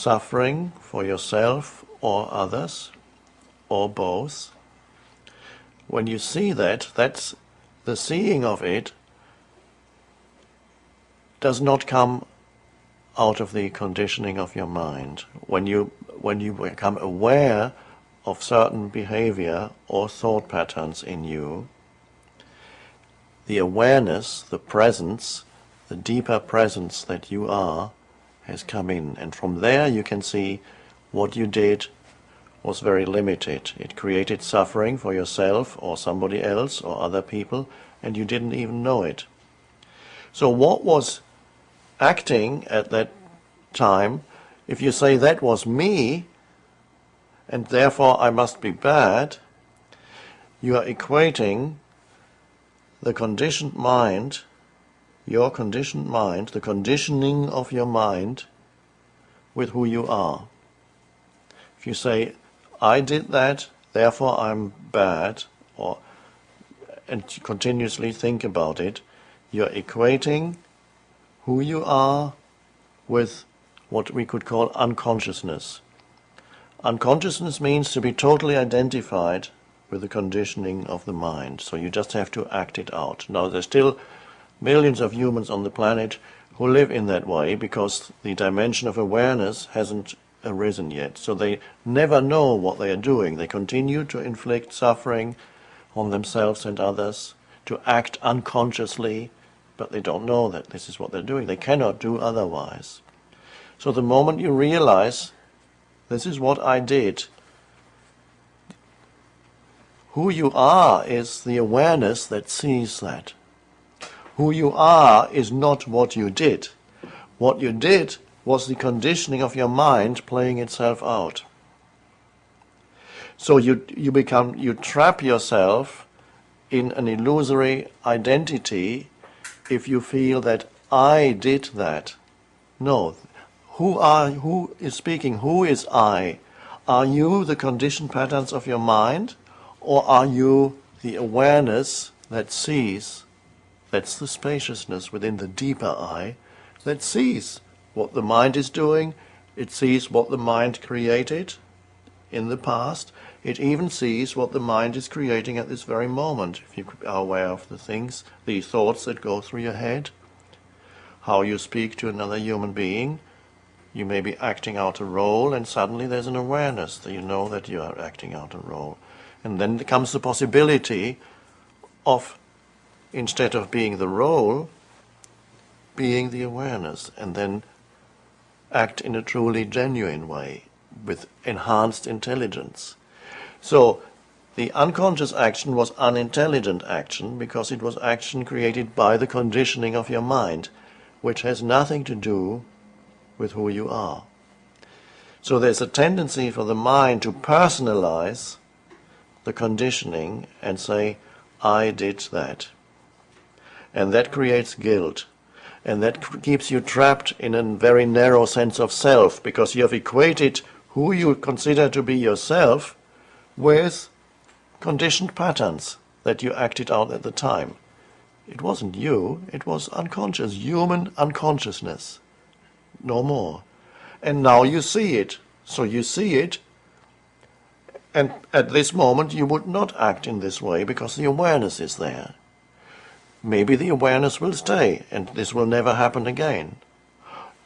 suffering for yourself or others, or both. When you see that, that's the seeing of it does not come out of the conditioning of your mind. When you become aware of certain behavior or thought patterns in you, the awareness, the presence, the deeper presence that you are has come in. And from there you can see what you did was very limited. It created suffering for yourself or somebody else or other people, and you didn't even know it. So what was acting at that time, if you say that was me, and therefore I must be bad, you are equating the conditioned mind, your conditioned mind, the conditioning of your mind, with who you are. If you say, I did that, therefore I'm bad, and continuously think about it, you're equating who you are with what we could call unconsciousness. Unconsciousness means to be totally identified with the conditioning of the mind, so you just have to act it out. Now, there's still millions of humans on the planet who live in that way because the dimension of awareness hasn't arisen yet, so they never know what they are doing. They continue to inflict suffering on themselves and others, to act unconsciously, but they don't know that this is what they're doing. They cannot do otherwise. So the moment you realize, this is what I did, who you are is the awareness that sees that. Who you are is not what you did. What you did was the conditioning of your mind playing itself out. So you trap yourself in an illusory identity if you feel that I did that. No. Who is speaking? Who is I? Are you the conditioned patterns of your mind, or are you the awareness that sees? That's the spaciousness within the deeper I that sees what the mind is doing. It sees what the mind created in the past. It even sees what the mind is creating at this very moment. If you are aware of the things, the thoughts that go through your head, how you speak to another human being, you may be acting out a role, and suddenly there's an awareness that you know that you are acting out a role. And then comes the possibility of, instead of being the role, being the awareness, and then act in a truly genuine way with enhanced intelligence. So the unconscious action was unintelligent action because it was action created by the conditioning of your mind, which has nothing to do with who you are. So there's a tendency for the mind to personalize the conditioning and say, I did that. And that creates guilt. And that keeps you trapped in a very narrow sense of self, because you have equated who you consider to be yourself with conditioned patterns that you acted out at the time. It wasn't you, it was unconscious, human unconsciousness. No more. And now you see it. So you see it, and at this moment you would not act in this way because the awareness is there. Maybe the awareness will stay and this will never happen again.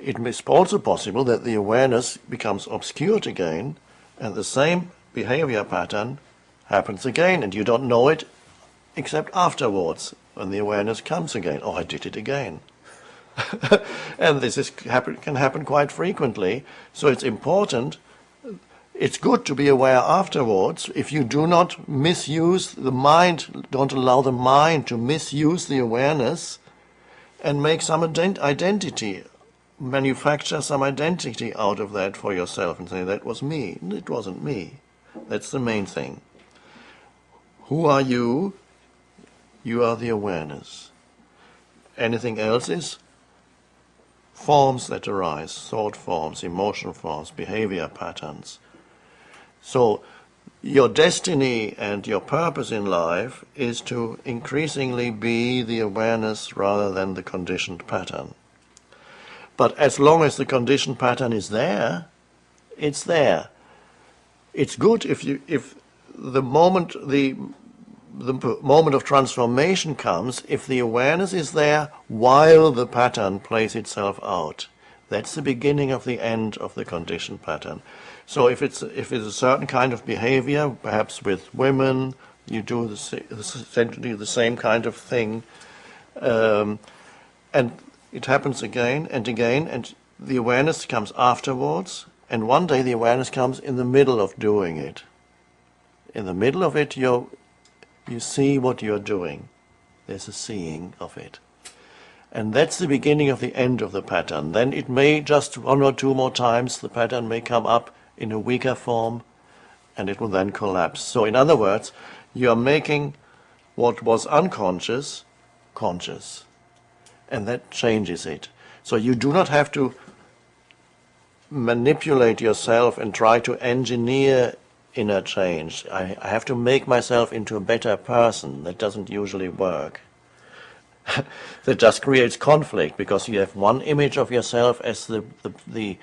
It is also possible that the awareness becomes obscured again and the same behavior pattern happens again and you don't know it except afterwards when the awareness comes again. Oh, I did it again. And this can happen quite frequently, so it's important. It's good to be aware afterwards. If you do not misuse the mind, don't allow the mind to misuse the awareness and make some identity, manufacture some identity out of that for yourself and say, that was me. It wasn't me. That's the main thing. Who are you? You are the awareness. Anything else is forms that arise, thought forms, emotional forms, behavior patterns. So your destiny and your purpose in life is to increasingly be the awareness rather than the conditioned pattern. But as long as the conditioned pattern is there, It's there. It's good if the moment the moment of transformation comes, if the awareness is there while the pattern plays itself out. That's the beginning of the end of the conditioned pattern. So if it's a certain kind of behavior, perhaps with women, you do essentially the same kind of thing, and it happens again and again, and the awareness comes afterwards, and one day the awareness comes in the middle of doing it. In the middle of it, you see what you're doing. There's a seeing of it. And that's the beginning of the end of the pattern. Then it may just one or two more times, the pattern may come up in a weaker form, and it will then collapse. So in other words, you are making what was unconscious conscious, and that changes it. So you do not have to manipulate yourself and try to engineer inner change. I have to make myself into a better person. That doesn't usually work. That just creates conflict, because you have one image of yourself as the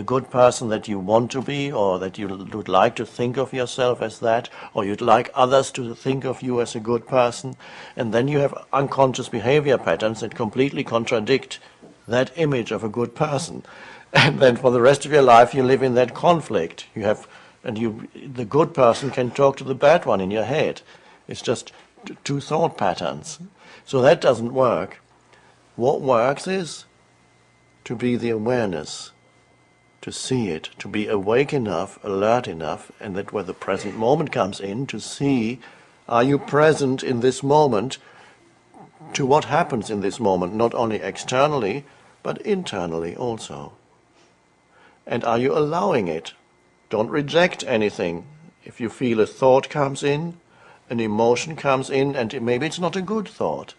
good person that you want to be, or that you would like to think of yourself as that, or you'd like others to think of you as a good person, and then you have unconscious behavior patterns that completely contradict that image of a good person. And then for the rest of your life you live in that conflict. The good person can talk to the bad one in your head. It's just two thought patterns. So that doesn't work. What works is to be the awareness, to see it, to be awake enough, alert enough, and that when the present moment comes in, to see, are you present in this moment to what happens in this moment, not only externally, but internally also. And are you allowing it? Don't reject anything. If you feel a thought comes in, an emotion comes in, and maybe it's not a good thought.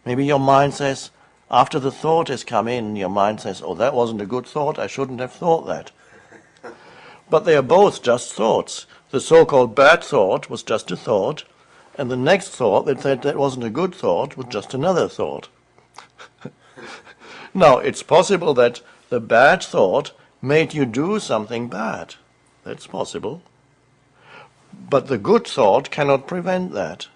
Maybe your mind says, after the thought has come in, your mind says, oh, that wasn't a good thought, I shouldn't have thought that. But they are both just thoughts. The so-called bad thought was just a thought, and the next thought that said that wasn't a good thought was just another thought. Now, it's possible that the bad thought made you do something bad. That's possible. But the good thought cannot prevent that.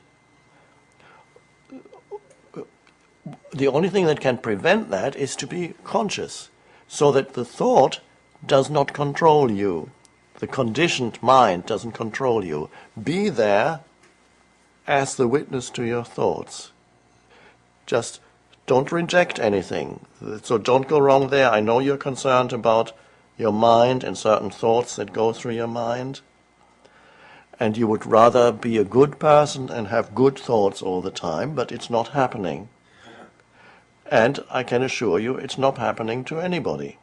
The only thing that can prevent that is to be conscious, so that the thought does not control you. The conditioned mind doesn't control you. Be there as the witness to your thoughts. Just don't reject anything. So don't go wrong there. I know you're concerned about your mind and certain thoughts that go through your mind, and you would rather be a good person and have good thoughts all the time, but it's not happening. And I can assure you it's not happening to anybody.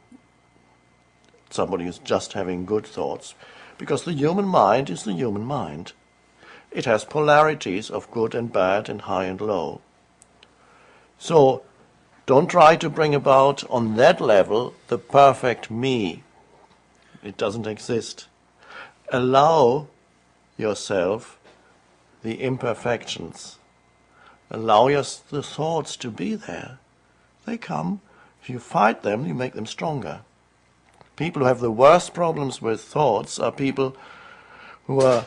Somebody who's just having good thoughts. Because the human mind is the human mind. It has polarities of good and bad and high and low. So don't try to bring about on that level the perfect me. It doesn't exist. Allow yourself the imperfections. Allow the thoughts to be there. They come. If you fight them, you make them stronger. People who have the worst problems with thoughts are people who are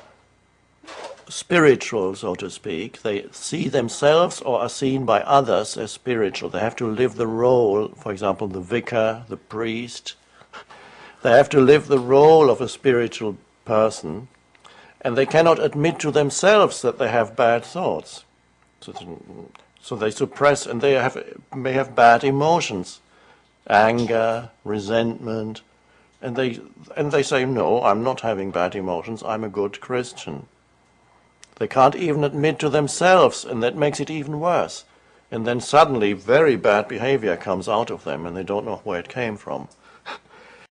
spiritual, so to speak. They see themselves or are seen by others as spiritual. They have to live the role, for example, the vicar, the priest. They have to live the role of a spiritual person, and they cannot admit to themselves that they have bad thoughts. So they suppress, and they may have bad emotions, anger, resentment, and they say, no, I'm not having bad emotions, I'm a good Christian. They can't even admit to themselves, and that makes it even worse. And then suddenly very bad behavior comes out of them, and they don't know where it came from.